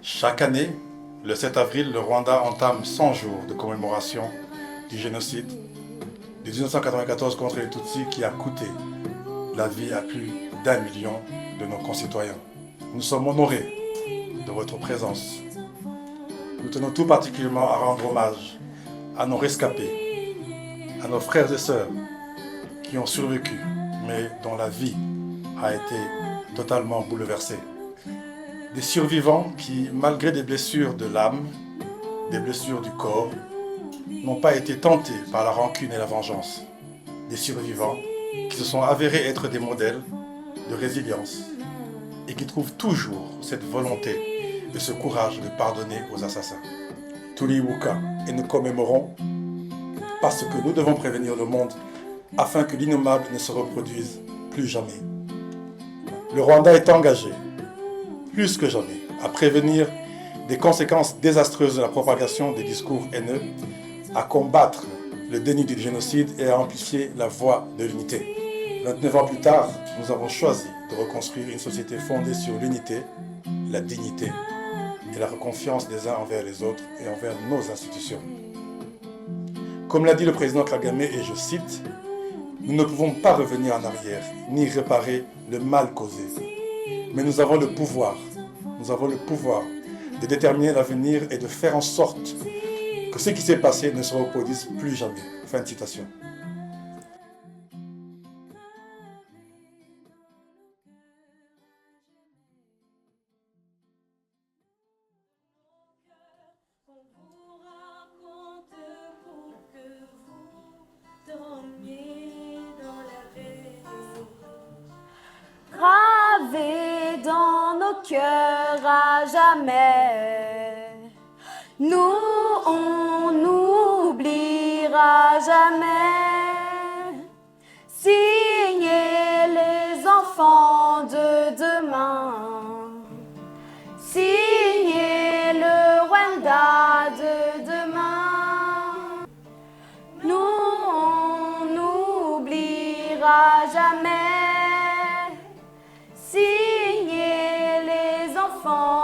Chaque année, le 7 avril, le Rwanda entame 100 jours de commémoration du génocide de 1994 contre les Tutsis qui a coûté la vie à plus d'1 million de nos concitoyens. Nous sommes honorés de votre présence. Nous tenons tout particulièrement à rendre hommage à nos rescapés, à nos frères et sœurs qui ont survécu, mais dont la vie a été totalement bouleversée. Des survivants qui, malgré des blessures de l'âme, des blessures du corps, n'ont pas été tentés par la rancune et la vengeance. Des survivants qui se sont avérés être des modèles de résilience et qui trouvent toujours cette volonté et ce courage de pardonner aux assassins. Tulibuka, et nous commémorons parce que nous devons prévenir le monde afin que l'innommable ne se reproduise plus jamais. Le Rwanda est engagé, plus que jamais, à prévenir des conséquences désastreuses de la propagation des discours haineux, à combattre le déni du génocide et à amplifier la voix de l'unité. 29 ans plus tard, nous avons choisi de reconstruire une société fondée sur l'unité, la dignité et la confiance des uns envers les autres et envers nos institutions. Comme l'a dit le président Kagame, et je cite, « Nous ne pouvons pas revenir en arrière, ni réparer le mal causé. Mais nous avons le pouvoir de déterminer l'avenir et de faire en sorte que ce qui s'est passé ne se reproduise plus jamais. » Fin de citation. Gravé dans nos cœurs à jamais. Nous, on n'oubliera jamais. Signez les enfants de demain. Signez le Rwanda de demain. Nous, on n'oubliera jamais. Signez les enfants